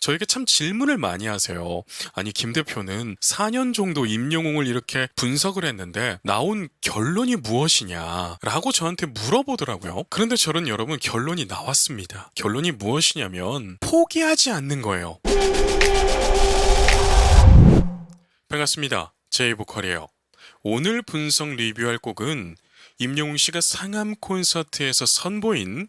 저에게 참 질문을 많이 하세요. 아니, 김 대표는 4년 정도 임영웅을 이렇게 분석을 했는데 나온 결론이 무엇이냐 라고 저한테 물어보더라고요. 그런데 저는 여러분 결론이 나왔습니다. 결론이 무엇이냐면 포기하지 않는 거예요. 반갑습니다. 제이보컬이에요. 오늘 분석 리뷰할 곡은 임영웅 씨가 상암 콘서트에서 선보인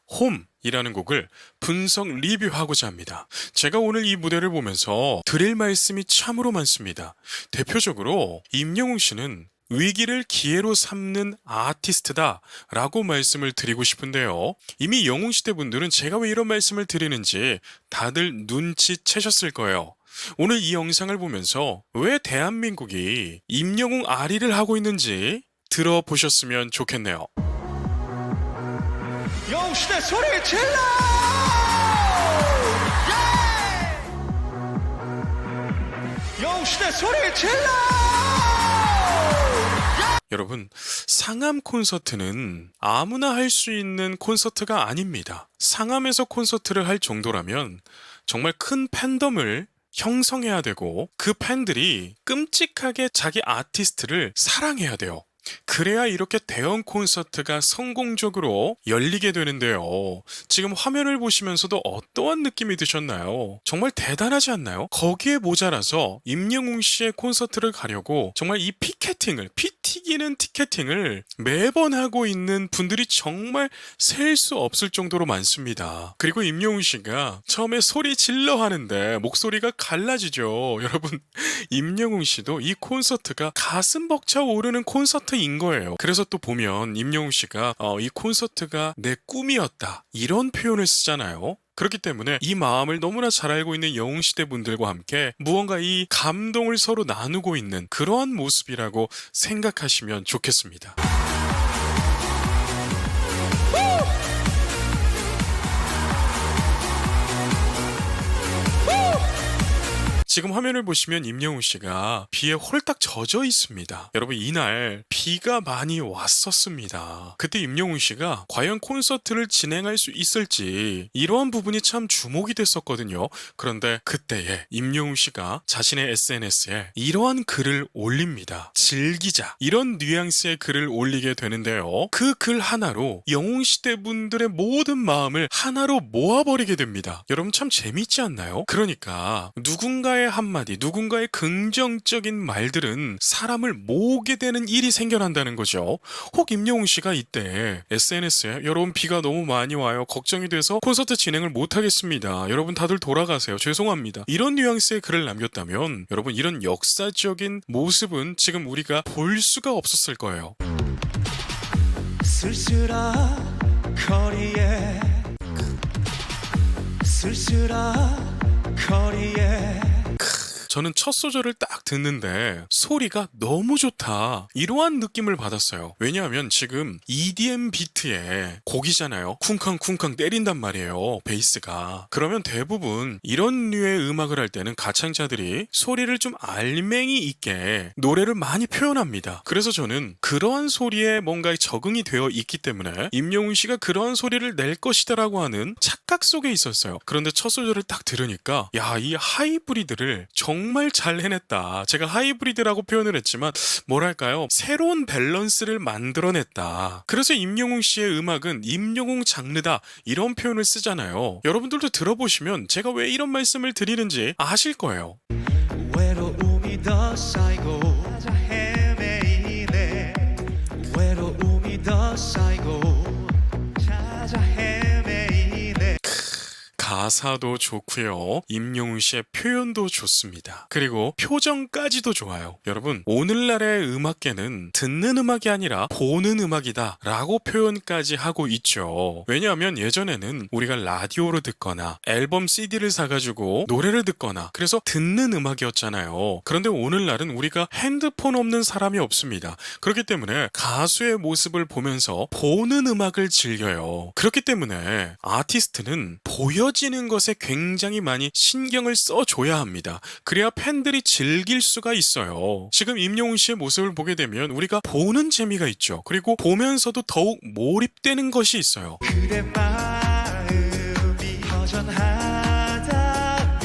홈이라는 곡을 분석 리뷰하고자 합니다. 제가 오늘 이 무대를 보면서 드릴 말씀이 참으로 많습니다. 대표적으로 임영웅 씨는 위기를 기회로 삼는 아티스트다 라고 말씀을 드리고 싶은데요. 이미 영웅시대 분들은 제가 왜 이런 말씀을 드리는지 다들 눈치채셨을 거예요. 오늘 이 영상을 보면서 왜 대한민국이 임영웅 아리를 하고 있는지 들어보셨으면 좋겠네요. 영웅시대 소리 질러! 영웅시대 소리 질러! 여러분, 상암 콘서트는 아무나 할 수 있는 콘서트가 아닙니다. 상암에서 콘서트를 할 정도라면 정말 큰 팬덤을 형성해야 되고 그 팬들이 끔찍하게 자기 아티스트를 사랑해야 돼요. 그래야 이렇게 대형 콘서트가 성공적으로 열리게 되는데요. 지금 화면을 보시면서도 어떠한 느낌이 드셨나요? 정말 대단하지 않나요? 거기에 모자라서 임영웅 씨의 콘서트를 가려고 정말 이 피켓팅을, 피 튀기는 티켓팅을 매번 하고 있는 분들이 정말 셀 수 없을 정도로 많습니다. 그리고 임영웅 씨가 처음에 소리 질러 하는데 목소리가 갈라지죠. 여러분, 임영웅 씨도 이 콘서트가 가슴 벅차 오르는 콘서트인 거예요. 그래서 또 보면 임영웅 씨가 이 콘서트가 내 꿈이었다 이런 표현을 쓰잖아요. 그렇기 때문에 이 마음을 너무나 잘 알고 있는 영웅시대 분들과 함께 무언가 이 감동을 서로 나누고 있는 그러한 모습이라고 생각하시면 좋겠습니다. 지금 화면을 보시면 임영웅 씨가 비에 홀딱 젖어 있습니다. 여러분, 이날 비가 많이 왔었습니다. 그때 임영웅 씨가 과연 콘서트를 진행할 수 있을지 이러한 부분이 참 주목이 됐었거든요. 그런데 그때에 임영웅 씨가 자신의 SNS에 이러한 글을 올립니다. 즐기자, 이런 뉘앙스의 글을 올리게 되는데요. 그 글 하나로 영웅시대 분들의 모든 마음을 하나로 모아버리게 됩니다. 여러분, 참 재밌지 않나요? 그러니까 누군가의 한마디, 누군가의 긍정적인 말들은 사람을 모으게 되는 일이 생겨난다는 거죠. 혹 임영웅 씨가 이때 SNS에 여러분 비가 너무 많이 와요. 걱정이 돼서 콘서트 진행을 못하겠습니다. 여러분 다들 돌아가세요. 죄송합니다. 이런 뉘앙스의 글을 남겼다면 여러분 이런 역사적인 모습은 지금 우리가 볼 수가 없었을 거예요. 쓸쓸한 거리에 쓸쓸한 거리에 저는 첫 소절을 딱 듣는데 소리가 너무 좋다 이러한 느낌을 받았어요. 왜냐하면 지금 EDM 비트의 곡이잖아요. 쿵쾅쿵쾅 때린단 말이에요, 베이스가. 그러면 대부분 이런 류의 음악을 할 때는 가창자들이 소리를 좀 알맹이 있게 노래를 많이 표현합니다. 그래서 저는 그러한 소리에 뭔가 적응이 되어 있기 때문에 임영웅 씨가 그러한 소리를 낼 것이다라고 하는 착각 속에 있었어요. 그런데 첫 소절을 딱 들으니까 야, 이 하이브리드를 정말 잘 해냈다. 제가 하이브리드라고 표현을 했지만 뭐랄까요, 새로운 밸런스를 만들어냈다. 그래서 임영웅 씨의 음악은 임영웅 장르다 이런 표현을 쓰잖아요. 여러분들도 들어보시면 제가 왜 이런 말씀을 드리는지 아실 거예요. 외로움이 더 쌓이고 찾아 헤매이네 외로움이 더 쌓이고 찾아 헤매이네. 가사도 좋고요. 임영웅 씨의 표현도 좋습니다. 그리고 표정까지도 좋아요. 여러분, 오늘날의 음악계는 듣는 음악이 아니라 보는 음악이다 라고 표현까지 하고 있죠. 왜냐하면 예전에는 우리가 라디오로 듣거나 앨범 CD를 사가지고 노래를 듣거나 그래서 듣는 음악이었잖아요. 그런데 오늘날은 우리가 핸드폰 없는 사람이 없습니다. 그렇기 때문에 가수의 모습을 보면서 보는 음악을 즐겨요. 그렇기 때문에 아티스트는 보여지는 것에 굉장히 많이 신경을 써줘야 합니다. 그래야 팬들이 즐길 수가 있어요. 지금 임영웅 씨의 모습을 보게 되면 우리가 보는 재미가 있죠. 그리고 보면서도 더욱 몰입되는 것이 있어요. 그대 마음이 허전하다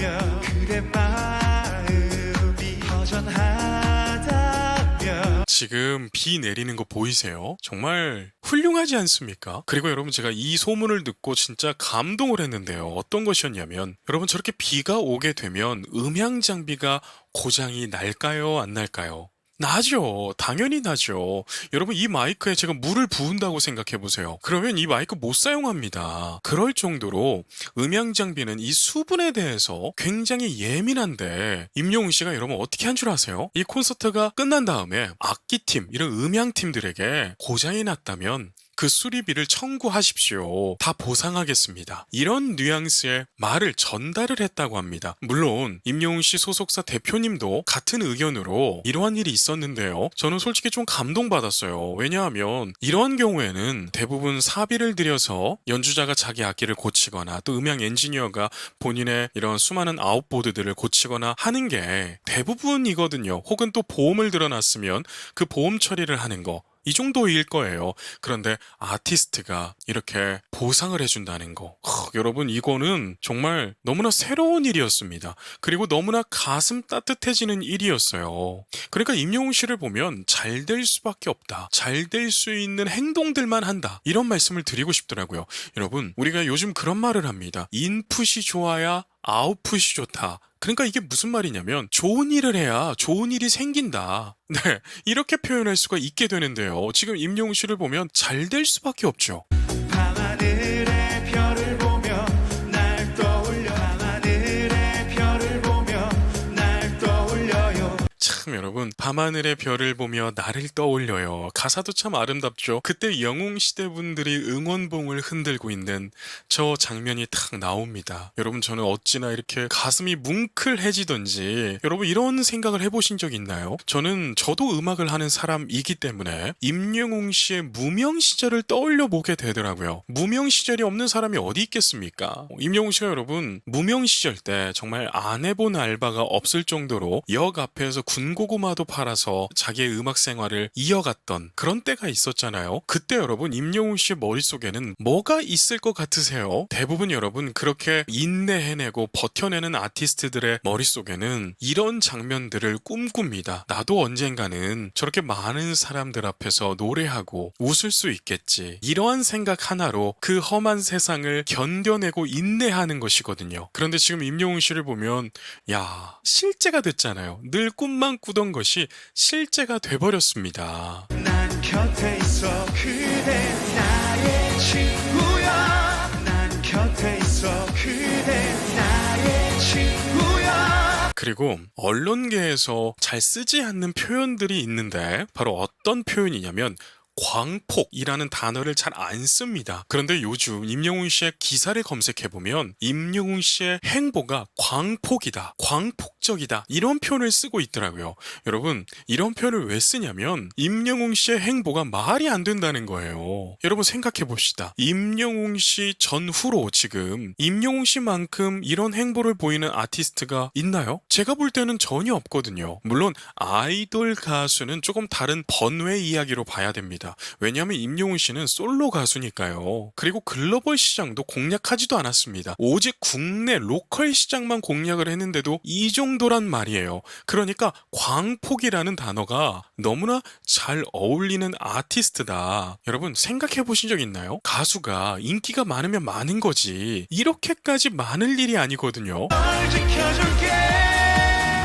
지금 비 내리는 거 보이세요? 정말 훌륭하지 않습니까? 그리고 여러분 제가 이 소문을 듣고 진짜 감동을 했는데요. 어떤 것이었냐면 여러분 저렇게 비가 오게 되면 음향 장비가 고장이 날까요? 안 날까요? 나죠. 당연히 나죠. 여러분 이 마이크에 제가 물을 부은다고 생각해 보세요. 그러면 이 마이크 못 사용합니다. 그럴 정도로 음향 장비는 이 수분에 대해서 굉장히 예민한데 임영웅 씨가 여러분 어떻게 한 줄 아세요? 이 콘서트가 끝난 다음에 악기팀, 이런 음향팀들에게 고장이 났다면 그 수리비를 청구하십시오. 다 보상하겠습니다. 이런 뉘앙스의 말을 전달을 했다고 합니다. 물론 임영웅 씨 소속사 대표님도 같은 의견으로 이러한 일이 있었는데요. 저는 솔직히 좀 감동받았어요. 왜냐하면 이러한 경우에는 대부분 사비를 들여서 연주자가 자기 악기를 고치거나 또 음향 엔지니어가 본인의 이런 수많은 아웃보드들을 고치거나 하는 게 대부분이거든요. 혹은 또 보험을 들어놨으면 그 보험 처리를 하는 거. 이 정도일 거예요. 그런데 아티스트가 이렇게 보상을 해준다는 거. 여러분 이거는 정말 너무나 새로운 일이었습니다. 그리고 너무나 가슴 따뜻해지는 일이었어요. 그러니까 임영웅 씨를 보면 잘 될 수밖에 없다. 잘 될 수 있는 행동들만 한다. 이런 말씀을 드리고 싶더라고요. 여러분 우리가 요즘 그런 말을 합니다. 인풋이 좋아야 아웃풋이 좋다. 그러니까 이게 무슨 말이냐면 좋은 일을 해야 좋은 일이 생긴다. 네, 이렇게 표현할 수가 있게 되는데요. 지금 임영웅 씨를 보면 잘 될 수밖에 없죠. 밤하늘의 별을 보며 날 떠올려 밤하늘의 별을 보며 날 떠올려요. 참 여러분 밤하늘의 별을 보며 나를 떠올려요. 가사도 참 아름답죠. 그때 영웅시대 분들이 응원봉을 흔들고 있는 저 장면이 탁 나옵니다. 여러분 저는 어찌나 이렇게 가슴이 뭉클해지던지 여러분 이런 생각을 해보신 적 있나요? 저도 음악을 하는 사람이기 때문에 임영웅 씨의 무명 시절을 떠올려 보게 되더라고요. 무명 시절이 없는 사람이 어디 있겠습니까? 임영웅 씨가 여러분 무명 시절 때 정말 안 해본 알바가 없을 정도로 역 앞에서 군고구마도 팔아서 자기의 음악 생활을 이어갔던 그런 때가 있었잖아요. 그때 여러분 임영웅 씨의 머릿속에는 뭐가 있을 것 같으세요? 대부분 여러분 그렇게 인내해내고 버텨내는 아티스트들의 머릿속에는 이런 장면들을 꿈꿉니다. 나도 언젠가는 저렇게 많은 사람들 앞에서 노래하고 웃을 수 있겠지. 이러한 생각 하나로 그 험한 세상을 견뎌내고 인내하는 것이거든요. 그런데 지금 임영웅 씨를 보면 야 실제가 됐잖아요. 늘 꿈만 꾸던 것이 실제가 돼버렸습니다. 난 곁에 있어 그대 나의 친구야. 난 곁에 있어 그대 나의 친구야. 그리고 언론계에서 잘 쓰지 않는 표현들이 있는데 바로 어떤 표현이냐면 광폭이라는 단어를 잘 안 씁니다. 그런데 요즘 임영웅 씨의 기사를 검색해보면 임영웅 씨의 행보가 광폭이다, 광폭적이다 이런 표현을 쓰고 있더라고요. 여러분 이런 표현을 왜 쓰냐면 임영웅 씨의 행보가 말이 안 된다는 거예요. 여러분 생각해봅시다. 임영웅 씨 전후로 지금 임영웅 씨만큼 이런 행보를 보이는 아티스트가 있나요? 제가 볼 때는 전혀 없거든요. 물론 아이돌 가수는 조금 다른 번외 이야기로 봐야 됩니다. 왜냐하면 임영웅 씨는 솔로 가수니까요. 그리고 글로벌 시장도 공략하지도 않았습니다. 오직 국내 로컬 시장만 공략을 했는데도 이 정도란 말이에요. 그러니까 광폭이라는 단어가 너무나 잘 어울리는 아티스트다. 여러분 생각해 보신 적 있나요? 가수가 인기가 많으면 많은 거지 이렇게까지 많을 일이 아니거든요. 널 지켜줄게.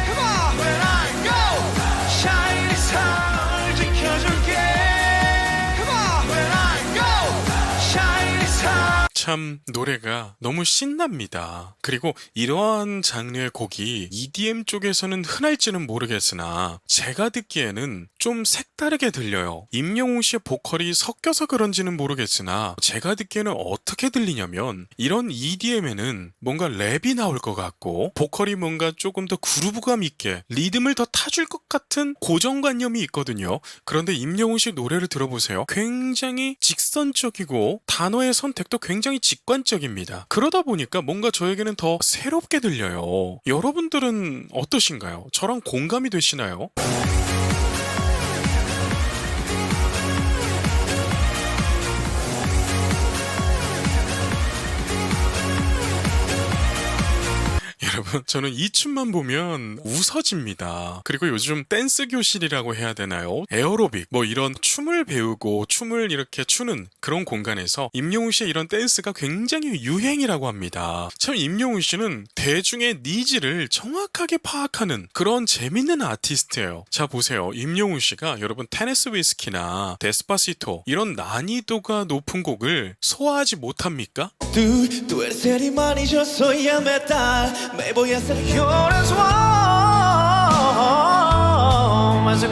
Come on. When I go, shine star. 널 지켜줄게. Come on. When I go, shine star. 참 노래가 너무 신납니다. 그리고 이러한 장르의 곡이 EDM 쪽에서는 흔할지는 모르겠으나 제가 듣기에는 좀 색다르게 들려요. 임영웅 씨의 보컬이 섞여서 그런지는 모르겠으나 제가 듣기에는 어떻게 들리냐면 이런 EDM에는 뭔가 랩이 나올 것 같고 보컬이 뭔가 조금 더 그루브감 있게 리듬을 더 타줄 것 같은 고정관념이 있거든요. 그런데 임영웅 씨 노래를 들어보세요. 굉장히 직선적이고 단어의 선택도 굉장히 직관적입니다. 그러다 보니까 뭔가 저에게는 더 새롭게 들려요. 여러분들은 어떠신가요? 저랑 공감이 되시나요? 여러분 저는 이 춤만 보면 웃어집니다. 그리고 요즘 댄스 교실이라고 해야 되나요? 에어로빅 뭐 이런 춤을 배우고 춤을 이렇게 추는 그런 공간에서 임영웅 씨의 이런 댄스가 굉장히 유행이라고 합니다. 참 임영웅 씨는 대중의 니즈를 정확하게 파악하는 그런 재밌는 아티스트예요. 자 보세요. 임영웅 씨가 여러분 테네스 위스키나 데스파시토 이런 난이도가 높은 곡을 소화하지 못합니까? Tú eres el imán y yo soy el metal. Me voy a hacer llorar. Más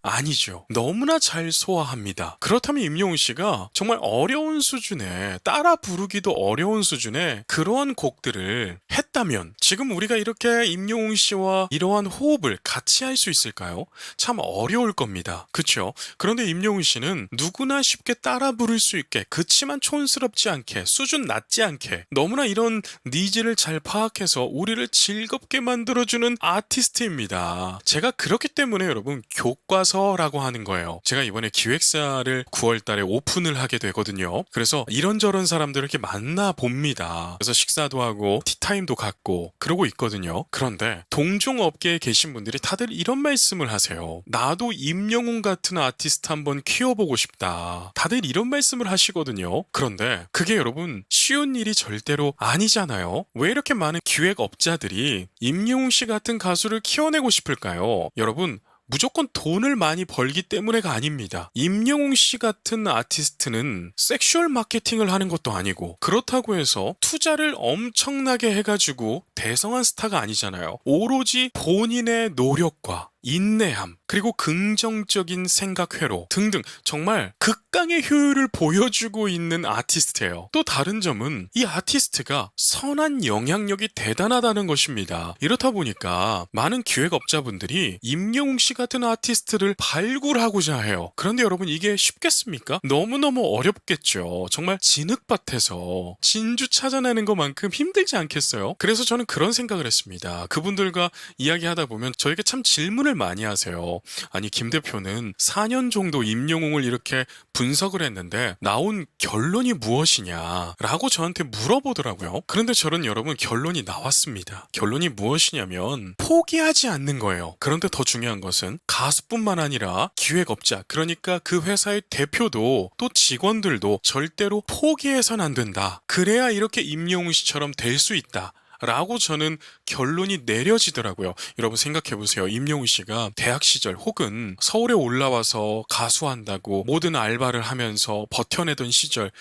아니죠. 너무나 잘 소화합니다. 그렇다면 임영웅 씨가 정말 어려운 수준의 따라 부르기도 어려운 수준의 그러한 곡들을 했다면 지금 우리가 이렇게 임영웅 씨와 이러한 호흡을 같이 할 수 있을까요? 참 어려울 겁니다. 그쵸? 그런데 임영웅 씨는 누구나 쉽게 따라 부를 수 있게 그치만 촌스럽지 않게 수준 낮지 않게 너무나 이런 니즈를 잘 파악해서 우리를 즐겁게 만들어주는 아티스트입니다. 제가 그렇기 때문에 여러분 교과서라고 하는 거예요. 제가 이번에 기획사를 9월 달에 오픈을 하게 되거든요. 그래서 이런저런 사람들을 이렇게 만나 봅니다. 그래서 식사도 하고 티타임도 갖고 그러고 있거든요. 그런데 동종업계에 계신 분들이 다들 이런 말씀을 하세요. 나도 임영웅 같은 아티스트 한번 키워보고 싶다. 다들 이런 말씀을 하시거든요. 그런데 그게 여러분 쉬운 일이 절대로 아니잖아요. 왜 이렇게 많은 기획업자들이 임영웅 씨 같은 가수를 키워내고 싶을까요? 여러분 무조건 돈을 많이 벌기 때문에가 아닙니다. 임영웅 씨 같은 아티스트는 섹슈얼 마케팅을 하는 것도 아니고 그렇다고 해서 투자를 엄청나게 해가지고 대성한 스타가 아니잖아요. 오로지 본인의 노력과 인내함, 그리고 긍정적인 생각 회로 등등 정말 극강의 효율을 보여주고 있는 아티스트예요. 또 다른 점은 이 아티스트가 선한 영향력이 대단하다는 것입니다. 이렇다 보니까 많은 기획업자분들이 임영웅 씨 같은 아티스트를 발굴하고자 해요. 그런데 여러분 이게 쉽겠습니까? 너무너무 어렵겠죠. 정말 진흙밭에서 진주 찾아내는 것만큼 힘들지 않겠어요? 그래서 저는 그런 생각을 했습니다. 그분들과 이야기하다 보면 저에게 참 질문을 많이 하세요. 아니 김 대표는 4년 정도 임영웅을 이렇게 분석을 했는데 나온 결론이 무엇이냐 라고 저한테 물어보더라고요. 그런데 저는 여러분 결론이 나왔습니다. 결론이 무엇이냐면 포기하지 않는 거예요. 그런데 더 중요한 것은 가수뿐만 아니라 기획업자 그러니까 그 회사의 대표도 또 직원들도 절대로 포기해선 안 된다. 그래야 이렇게 임영웅 씨처럼 될 수 있다. 라고 저는 결론이 내려지더라고요. 여러분 생각해보세요. 임영웅 씨가 대학 시절 혹은 서울에 올라와서 가수한다고 모든 알바를 하면서 버텨내던 시절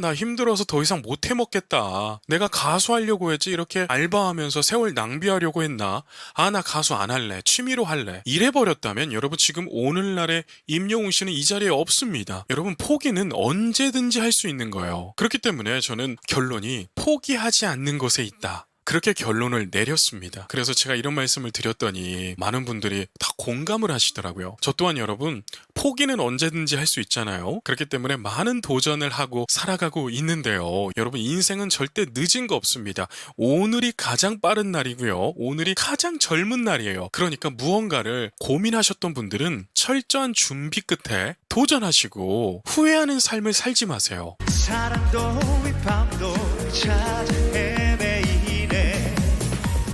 나 힘들어서 더 이상 못 해먹겠다. 내가 가수하려고 했지 이렇게 알바하면서 세월 낭비하려고 했나? 나 가수 안 할래. 취미로 할래. 이래버렸다면 여러분 지금 오늘날의 임영웅 씨는 이 자리에 없습니다. 여러분 포기는 언제든지 할 수 있는 거예요. 그렇기 때문에 저는 결론이 포기하지 않는 것에 있다. 그렇게 결론을 내렸습니다. 그래서 제가 이런 말씀을 드렸더니 많은 분들이 다 공감을 하시더라고요. 저 또한 여러분 포기는 언제든지 할 수 있잖아요. 그렇기 때문에 많은 도전을 하고 살아가고 있는데요. 여러분 인생은 절대 늦은 거 없습니다. 오늘이 가장 빠른 날이고요. 오늘이 가장 젊은 날이에요. 그러니까 무언가를 고민하셨던 분들은 철저한 준비 끝에 도전하시고 후회하는 삶을 살지 마세요. 사랑도 이 밤도 찾아 헤매이네.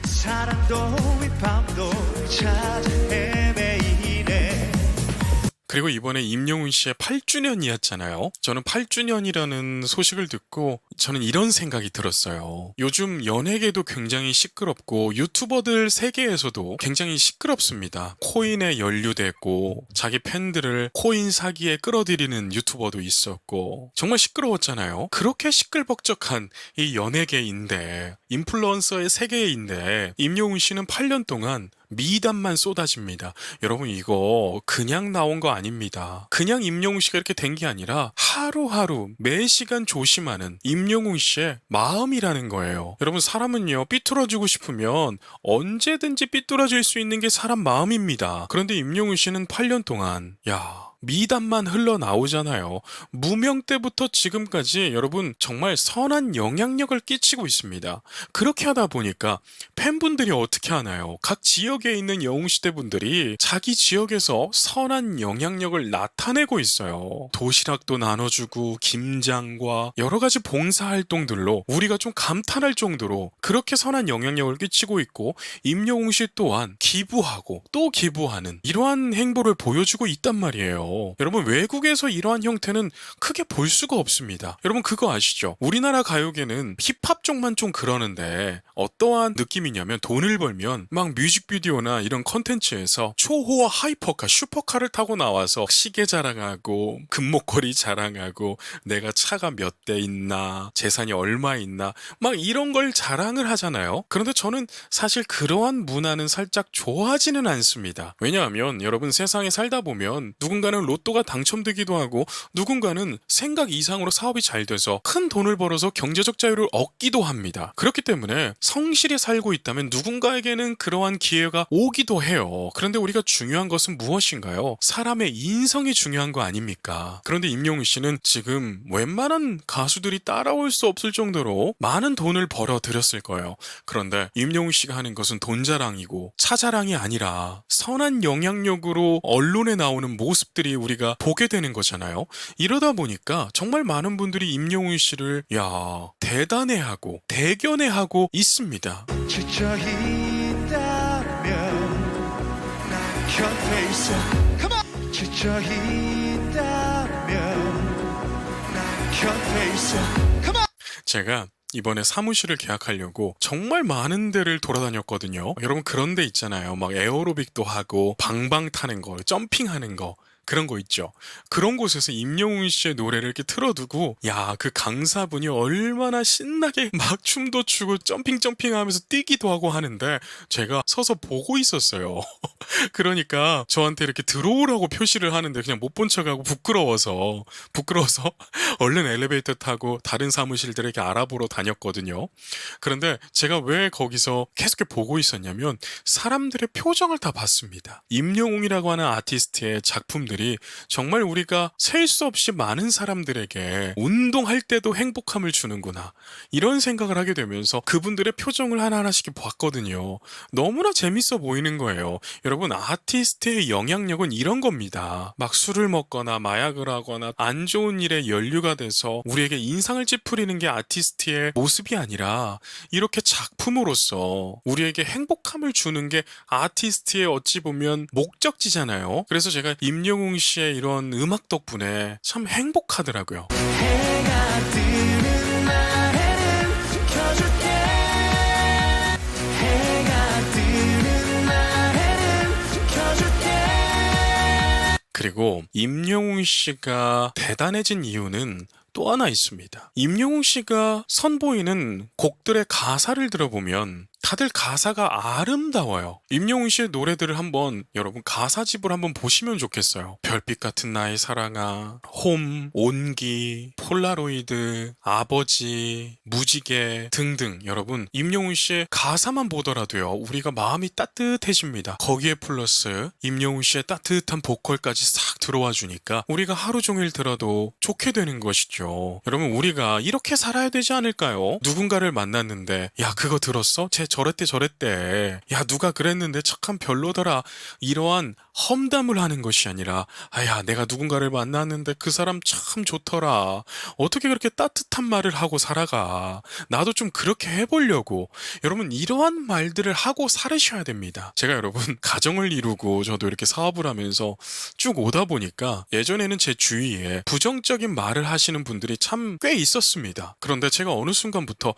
사랑도 이 밤도 찾아 헤매이네. 그리고 이번에 임영웅 씨의 8주년이었잖아요. 저는 8주년이라는 소식을 듣고 저는 이런 생각이 들었어요. 요즘 연예계도 굉장히 시끄럽고 유튜버들 세계에서도 굉장히 시끄럽습니다. 코인에 연루됐고 자기 팬들을 코인 사기에 끌어들이는 유튜버도 있었고 정말 시끄러웠잖아요. 그렇게 시끌벅적한 이 연예계인데 인플루언서의 세계인데 임영웅 씨는 8년 동안 미담만 쏟아집니다. 여러분 이거 그냥 나온 거 아닙니다. 그냥 임영웅 씨가 이렇게 된 게 아니라 하루하루 매시간 조심하는 임영웅 씨의 마음이라는 거예요. 여러분 사람은요 삐뚤어지고 싶으면 언제든지 삐뚤어질 수 있는 게 사람 마음입니다. 그런데 임영웅 씨는 8년 동안 미담만 흘러나오잖아요. 무명 때부터 지금까지 여러분 정말 선한 영향력을 끼치고 있습니다. 그렇게 하다 보니까 팬분들이 어떻게 하나요? 각 지역에 있는 영웅시대 분들이 자기 지역에서 선한 영향력을 나타내고 있어요. 도시락도 나눠주고 김장과 여러 가지 봉사활동들로 우리가 좀 감탄할 정도로 그렇게 선한 영향력을 끼치고 있고, 임영웅씨 또한 기부하고 또 기부하는 이러한 행보를 보여주고 있단 말이에요. 여러분, 외국에서 이러한 형태는 크게 볼 수가 없습니다. 여러분, 그거 아시죠? 우리나라 가요계는 힙합 쪽만 좀 그러는데 어떠한 느낌이냐면, 돈을 벌면 막 뮤직비디오나 이런 컨텐츠에서 초호화 하이퍼카, 슈퍼카를 타고 나와서 시계 자랑하고 금목걸이 자랑하고 내가 차가 몇 대 있나, 재산이 얼마 있나, 막 이런 걸 자랑을 하잖아요. 그런데 저는 사실 그러한 문화는 살짝 좋아하지는 않습니다. 왜냐하면 여러분, 세상에 살다 보면 누군가는 로또가 당첨되기도 하고 누군가는 생각 이상으로 사업이 잘 돼서 큰 돈을 벌어서 경제적 자유를 얻기도 합니다. 그렇기 때문에 성실히 살고 있다면 누군가에게는 그러한 기회가 오기도 해요. 그런데 우리가 중요한 것은 무엇인가요? 사람의 인성이 중요한 거 아닙니까? 그런데 임영웅 씨는 지금 웬만한 가수들이 따라올 수 없을 정도로 많은 돈을 벌어들였을 거예요. 그런데 임영웅 씨가 하는 것은 돈 자랑이고 차 자랑이 아니라 선한 영향력으로 언론에 나오는 모습들이 우리가 보게 되는 거잖아요. 이러다 보니까 정말 많은 분들이 임영웅 씨를 대단해하고 대견해하고 있습니다. 지쳐있다면 난 곁에 있어. Come on. 지쳐있다면 난 곁에 있어. Come on. 제가 이번에 사무실을 계약하려고 정말 많은 데를 돌아다녔거든요. 여러분, 그런 데 있잖아요. 막 에어로빅도 하고 방방 타는 거, 점핑하는 거, 그런 거 있죠. 그런 곳에서 임영웅 씨의 노래를 이렇게 틀어두고, 야, 그 강사분이 얼마나 신나게 막 춤도 추고 점핑 하면서 뛰기도 하고 하는데 제가 서서 보고 있었어요. 그러니까 저한테 이렇게 들어오라고 표시를 하는데 그냥 못 본 척하고 부끄러워서 얼른 엘리베이터 타고 다른 사무실들을 이렇게 알아보러 다녔거든요. 그런데 제가 왜 거기서 계속 보고 있었냐면, 사람들의 표정을 다 봤습니다. 임영웅이라고 하는 아티스트의 작품들이 정말 우리가 셀 수 없이 많은 사람들에게 운동할 때도 행복함을 주는구나, 이런 생각을 하게 되면서 그분들의 표정을 하나하나씩 봤거든요. 너무나 재밌어 보이는 거예요. 여러분, 아티스트의 영향력은 이런 겁니다. 막 술을 먹거나 마약을 하거나 안 좋은 일에 연루가 돼서 우리에게 인상을 찌푸리는 게 아티스트의 모습이 아니라, 이렇게 작품으로서 우리에게 행복함을 주는 게 아티스트의 어찌 보면 목적지잖아요. 그래서 제가 임영웅 씨의 이런 음악 덕분에 참 행복하더라고요. 해가 뜨는 날에는 지켜줄게. 해가 뜨는 날에는 지켜줄게. 그리고 임영웅 씨가 대단해진 이유는 또 하나 있습니다. 임영웅 씨가 선보이는 곡들의 가사를 들어보면 다들 가사가 아름다워요. 임영웅 씨의 노래들을 한번 여러분 가사집을 한번 보시면 좋겠어요. 별빛 같은 나의 사랑아, 홈, 온기, 폴라로이드, 아버지, 무지개 등등, 여러분 임영웅 씨의 가사만 보더라도요 우리가 마음이 따뜻해집니다. 거기에 플러스 임영웅 씨의 따뜻한 보컬까지 싹 들어와 주니까 우리가 하루 종일 들어도 좋게 되는 것이죠. 여러분, 우리가 이렇게 살아야 되지 않을까요? 누군가를 만났는데, 야, 그거 들었어? 쟤 저랬대. 야, 누가 그랬는데 착한 별로더라. 이러한 험담을 하는 것이 아니라, 아야, 내가 누군가를 만났는데 그 사람 참 좋더라. 어떻게 그렇게 따뜻한 말을 하고 살아가. 나도 좀 그렇게 해보려고. 여러분, 이러한 말들을 하고 살으셔야 됩니다. 제가 여러분 가정을 이루고 저도 이렇게 사업을 하면서 쭉 오다 보니까 예전에는 제 주위에 부정적인 말을 하시는 분들이 참 꽤 있었습니다. 그런데 제가 어느 순간부터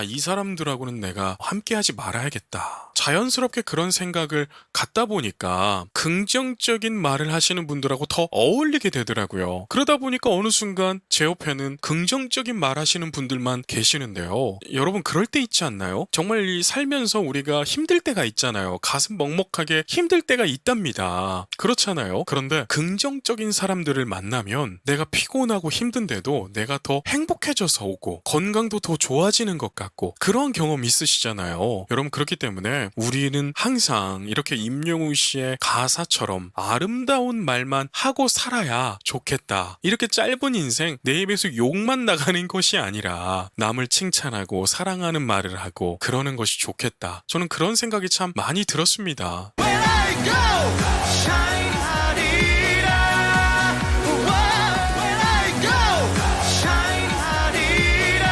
이 사람들하고는 내가 함께 하지 말아야겠다. 자연스럽게 그런 생각을 갖다 보니까 긍정적인 말을 하시는 분들하고 더 어울리게 되더라고요. 그러다 보니까 어느 순간 제 옆에는 긍정적인 말 하시는 분들만 계시는데요. 여러분, 그럴 때 있지 않나요? 정말 이 살면서 우리가 힘들 때가 있잖아요. 가슴 먹먹하게 힘들 때가 있답니다. 그렇잖아요. 그런데 긍정적인 사람들을 만나면 내가 피곤하고 힘든데도 내가 더 행복해져서 오고 건강도 더 좋아지는 것 같고, 그런 경험 있으시잖아요. 거예요. 여러분 그렇기 때문에 우리는 항상 이렇게 임영웅 씨의 가사처럼 아름다운 말만 하고 살아야 좋겠다. 이렇게 짧은 인생 내 입에서 욕만 나가는 것이 아니라 남을 칭찬하고 사랑하는 말을 하고 그러는 것이 좋겠다. 저는 그런 생각이 참 많이 들었습니다. When I go, shine 하리라. When I go, shine 하리라.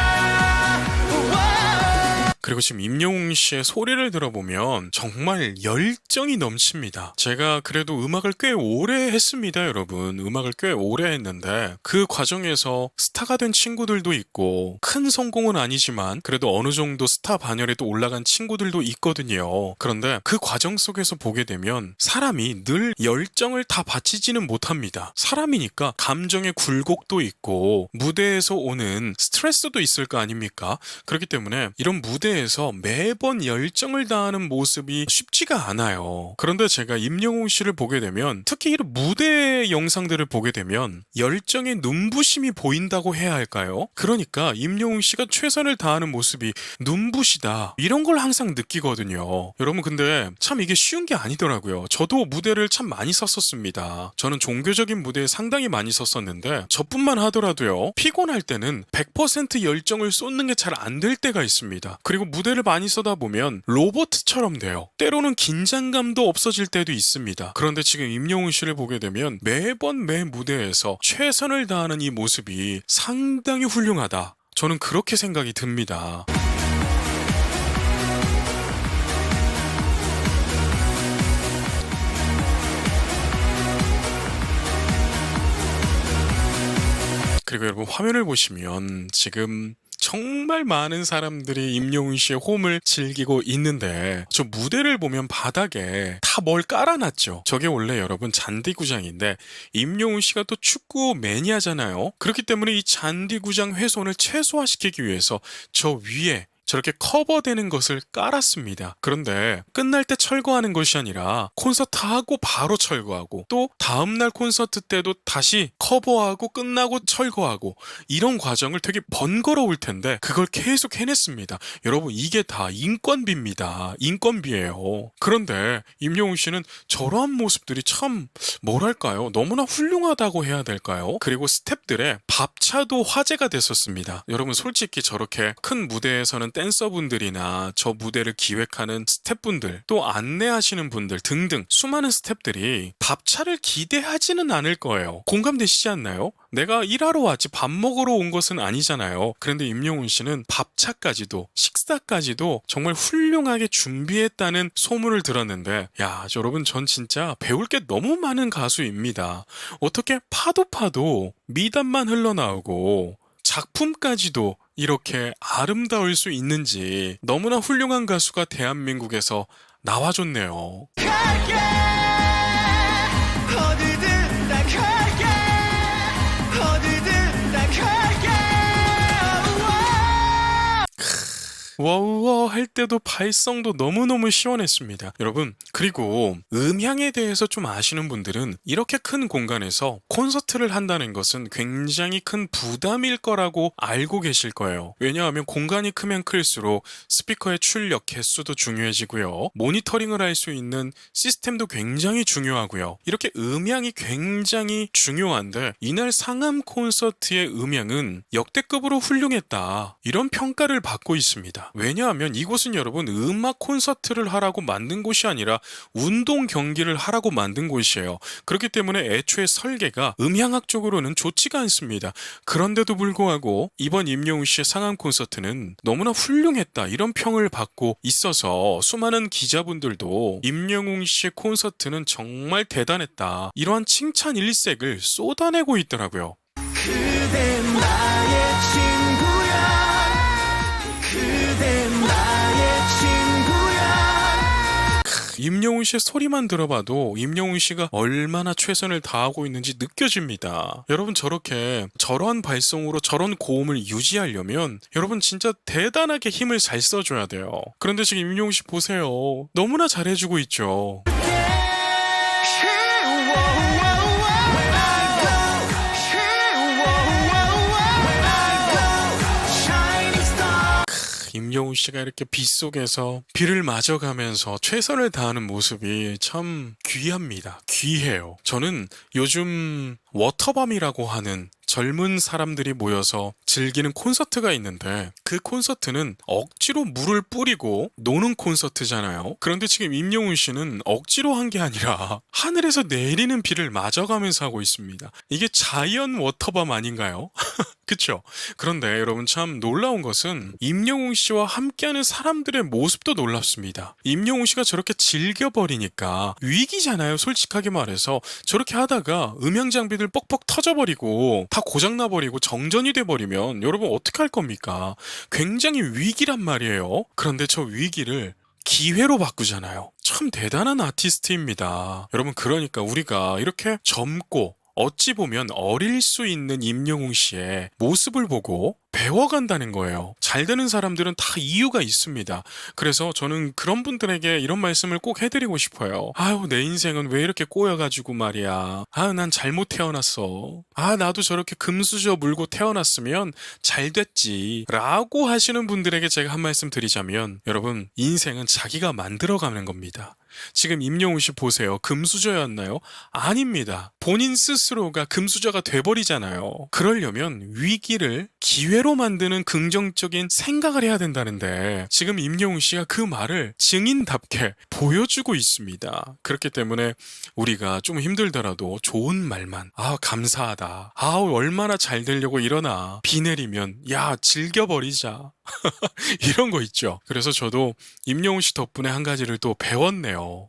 그리고 지금 임영웅 씨의 소리를 들어보면 정말 열정이 넘칩니다. 제가 그래도 음악을 꽤 오래 했습니다, 여러분. 음악을 꽤 오래 했는데 그 과정에서 스타가 된 친구들도 있고 큰 성공은 아니지만 그래도 어느 정도 스타 반열에도 올라간 친구들도 있거든요. 그런데 그 과정 속에서 보게 되면 사람이 늘 열정을 다 바치지는 못합니다. 사람이니까 감정의 굴곡도 있고 무대에서 오는 스트레스도 있을 거 아닙니까? 그렇기 때문에 이런 무대에서 매번 열정을 다하는 모습이 쉽지가 않아요. 그런데 제가 임영웅 씨를 보게 되면 특히 이런 무대 영상들을 보게 되면 열정의 눈부심이 보인다고 해야 할까요? 그러니까 임영웅 씨가 최선을 다하는 모습이 눈부시다. 이런 걸 항상 느끼거든요. 여러분 근데 참 이게 쉬운 게 아니더라고요. 저도 무대를 참 많이 섰었습니다. 저는 종교적인 무대에 상당히 많이 섰었는데 저뿐만 하더라도요. 피곤할 때는 100% 열정을 쏟는 게 잘 안 될 때가 있습니다. 그리고 무대를 많이 서다 보면 로봇처럼 돼요. 때로는 긴장감도 없어질 때도 있습니다. 그런데 지금 임영웅 씨를 보게 되면 매번 매 무대에서 최선을 다하는 이 모습이 상당히 훌륭하다. 저는 그렇게 생각이 듭니다. 그리고 여러분 화면을 보시면 지금 정말 많은 사람들이 임영웅 씨의 홈을 즐기고 있는데 저 무대를 보면 바닥에 다 뭘 깔아놨죠. 저게 원래 여러분 잔디구장인데 임영웅 씨가 또 축구 매니아잖아요. 그렇기 때문에 이 잔디구장 훼손을 최소화시키기 위해서 저 위에 저렇게 커버되는 것을 깔았습니다. 그런데 끝날 때 철거하는 것이 아니라 콘서트 하고 바로 철거하고 또 다음날 콘서트 때도 다시 커버하고 끝나고 철거하고 이런 과정을 되게 번거로울 텐데 그걸 계속 해냈습니다. 여러분 이게 다 인건비입니다. 인건비예요. 그런데 임영웅 씨는 저러한 모습들이 참 뭐랄까요? 너무나 훌륭하다고 해야 될까요? 그리고 스태프들의 밥차도 화제가 됐었습니다. 여러분 솔직히 저렇게 큰 무대에서는 댄서분들이나 저 무대를 기획하는 스태프분들 또 안내하시는 분들 등등 수많은 스태프들이 밥차를 기대하지는 않을 거예요. 공감되시지 않나요? 내가 일하러 왔지 밥 먹으러 온 것은 아니잖아요. 그런데 임영웅 씨는 밥차까지도 식사까지도 정말 훌륭하게 준비했다는 소문을 들었는데 야 여러분 전 진짜 배울 게 너무 많은 가수입니다. 어떻게 파도 미담만 흘러나오고 작품까지도 이렇게 아름다울 수 있는지 너무나 훌륭한 가수가 대한민국에서 나와줬네요. 갈게 어디든 나 갈게 어디든 나 갈게 와우와 할 때도 발성도 너무너무 시원했습니다. 여러분 그리고 음향에 대해서 좀 아시는 분들은 이렇게 큰 공간에서 콘서트를 한다는 것은 굉장히 큰 부담일 거라고 알고 계실 거예요. 왜냐하면 공간이 크면 클수록 스피커의 출력 개수도 중요해지고요. 모니터링을 할 수 있는 시스템도 굉장히 중요하고요. 이렇게 음향이 굉장히 중요한데 이날 상암 콘서트의 음향은 역대급으로 훌륭했다. 이런 평가를 받고 있습니다. 왜냐하면 이곳은 여러분 음악 콘서트를 하라고 만든 곳이 아니라 운동 경기를 하라고 만든 곳이에요. 그렇기 때문에 애초에 설계가 음향학적으로는 좋지가 않습니다. 그런데도 불구하고 이번 임영웅 씨의 상암 콘서트는 너무나 훌륭했다 이런 평을 받고 있어서 수많은 기자분들도 임영웅 씨의 콘서트는 정말 대단했다 이러한 칭찬 일색을 쏟아내고 있더라고요. 그대 나의 친구야 그대 나의 친구야 임영웅 씨의 소리만 들어봐도 임영웅 씨가 얼마나 최선을 다하고 있는지 느껴집니다. 여러분 저러한 발성으로 저런 고음을 유지하려면 여러분 진짜 대단하게 힘을 잘 써줘야 돼요. 그런데 지금 임영웅 씨 보세요. 너무나 잘해주고 있죠. 임영웅 씨가 이렇게 빗속에서 비를 맞아가면서 최선을 다하는 모습이 참 귀합니다. 귀해요. 저는 요즘 워터밤이라고 하는 젊은 사람들이 모여서 즐기는 콘서트가 있는데 그 콘서트는 억지로 물을 뿌리고 노는 콘서트잖아요. 그런데 지금 임영웅 씨는 억지로 한 게 아니라 하늘에서 내리는 비를 맞아가면서 하고 있습니다. 이게 자이언 워터밤 아닌가요? 그쵸? 그런데 여러분 참 놀라운 것은 임영웅 씨와 함께하는 사람들의 모습도 놀랍습니다. 임영웅 씨가 저렇게 즐겨버리니까 위기잖아요. 솔직하게 말해서 저렇게 하다가 음향 장비들 뻑뻑 터져버리고 다 고장나버리고 정전이 돼버리면 여러분 어떻게 할 겁니까? 굉장히 위기란 말이에요. 그런데 저 위기를 기회로 바꾸잖아요. 참 대단한 아티스트입니다. 여러분 그러니까 우리가 이렇게 젊고 어찌 보면 어릴 수 있는 임영웅 씨의 모습을 보고 배워간다는 거예요. 잘 되는 사람들은 다 이유가 있습니다. 그래서 저는 그런 분들에게 이런 말씀을 꼭 해드리고 싶어요. 아유, 내 인생은 왜 이렇게 꼬여가지고 말이야. 아유, 난 잘못 태어났어. 아, 나도 저렇게 금수저 물고 태어났으면 잘 됐지. 라고 하시는 분들에게 제가 한 말씀 드리자면 여러분, 인생은 자기가 만들어가는 겁니다. 지금 임영웅 씨 보세요. 금수저였나요? 아닙니다. 본인 스스로가 금수저가 돼버리잖아요. 그러려면 위기를 기회로 만드는 긍정적인 생각을 해야 된다는데 지금 임영웅 씨가 그 말을 증인답게 보여주고 있습니다. 그렇기 때문에 우리가 좀 힘들더라도 좋은 말만 감사하다. 얼마나 잘 되려고 이러나 비 내리면 야 즐겨버리자. 이런 거 있죠. 그래서 저도 임영웅 씨 덕분에 한 가지를 또 배웠네요.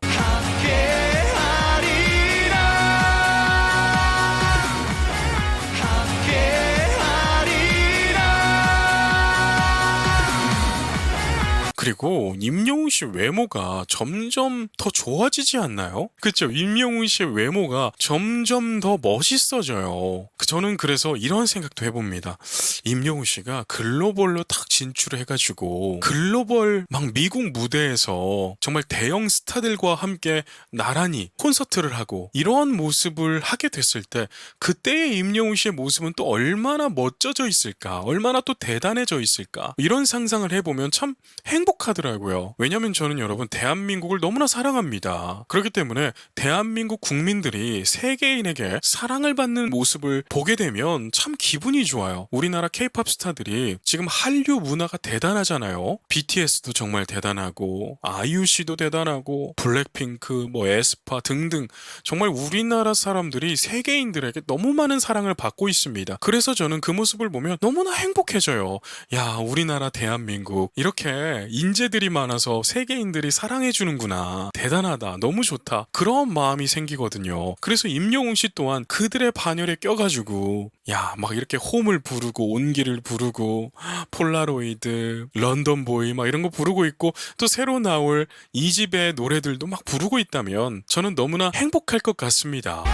그리고 임영웅 씨 외모가 점점 더 좋아지지 않나요? 그쵸? 임영웅 씨의 외모가 점점 더 멋있어져요. 저는 그래서 이런 생각도 해봅니다. 임영웅 씨가 글로벌로 탁 진출해가지고 글로벌 막 미국 무대에서 정말 대형 스타들과 함께 나란히 콘서트를 하고 이러한 모습을 하게 됐을 때 그때의 임영웅 씨의 모습은 또 얼마나 멋져져 있을까? 얼마나 또 대단해져 있을까? 이런 상상을 해보면 참 행복하더라고요. 왜냐면 저는 여러분 대한민국을 너무나 사랑합니다. 그렇기 때문에 대한민국 국민들이 세계인에게 사랑을 받는 모습을 보게 되면 참 기분이 좋아요. 우리나라 케이팝 스타들이 지금 한류 문화가 대단하잖아요. BTS도 정말 대단하고 아이유 씨도 대단하고 블랙핑크, 에스파 등등 정말 우리나라 사람들이 세계인들에게 너무 많은 사랑을 받고 있습니다. 그래서 저는 그 모습을 보면 너무나 행복해져요. 야, 우리나라 대한민국 이렇게 인재들이 많아서 세계인들이 사랑해주는구나. 대단하다. 너무 좋다. 그런 마음이 생기거든요. 그래서 임영웅 씨 또한 그들의 반열에 껴가지고 막 이렇게 홈을 부르고 온기를 부르고 폴라로이드, 런던보이 막 이런 거 부르고 있고 또 새로 나올 2집의 노래들도 막 부르고 있다면 저는 너무나 행복할 것 같습니다.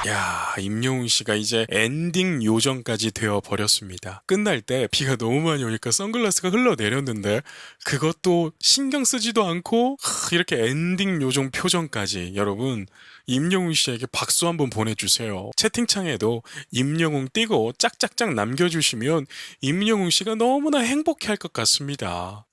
야, 임영웅 씨가 이제 엔딩 요정까지 되어 버렸습니다. 끝날 때 비가 너무 많이 오니까 선글라스가 흘러내렸는데 그것도 신경 쓰지도 않고 이렇게 엔딩 요정 표정까지. 여러분, 임영웅 씨에게 박수 한번 보내주세요. 채팅창에도 임영웅 띄고 짝짝짝 남겨주시면 임영웅 씨가 너무나 행복해할 것 같습니다.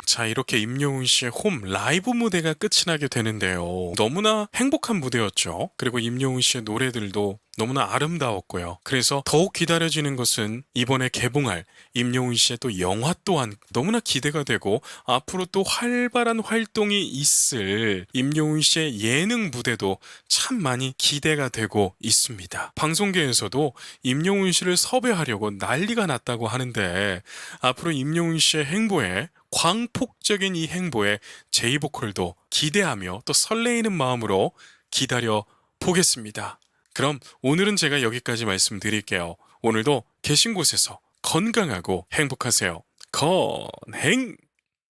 자, 이렇게 임영웅 씨의 홈 라이브 무대가 끝이 나게 되는데요. 너무나 행복한 무대였죠. 그리고 임영웅 씨의 노래들도 너무나 아름다웠고요. 그래서 더욱 기다려지는 것은 이번에 개봉할 임영웅 씨의 또 영화 또한 너무나 기대가 되고 앞으로 또 활발한 활동이 있을 임영웅 씨의 예능 무대도 참 많이 기대가 되고 있습니다. 방송계에서도 임영웅 씨를 섭외하려고 난리가 났다고 하는데 앞으로 임영웅 씨의 행보에 광폭적인 이 행보에 제이보컬도 기대하며 또 설레이는 마음으로 기다려 보겠습니다. 그럼 오늘은 제가 여기까지 말씀드릴게요. 오늘도 계신 곳에서 건강하고 행복하세요. 건행!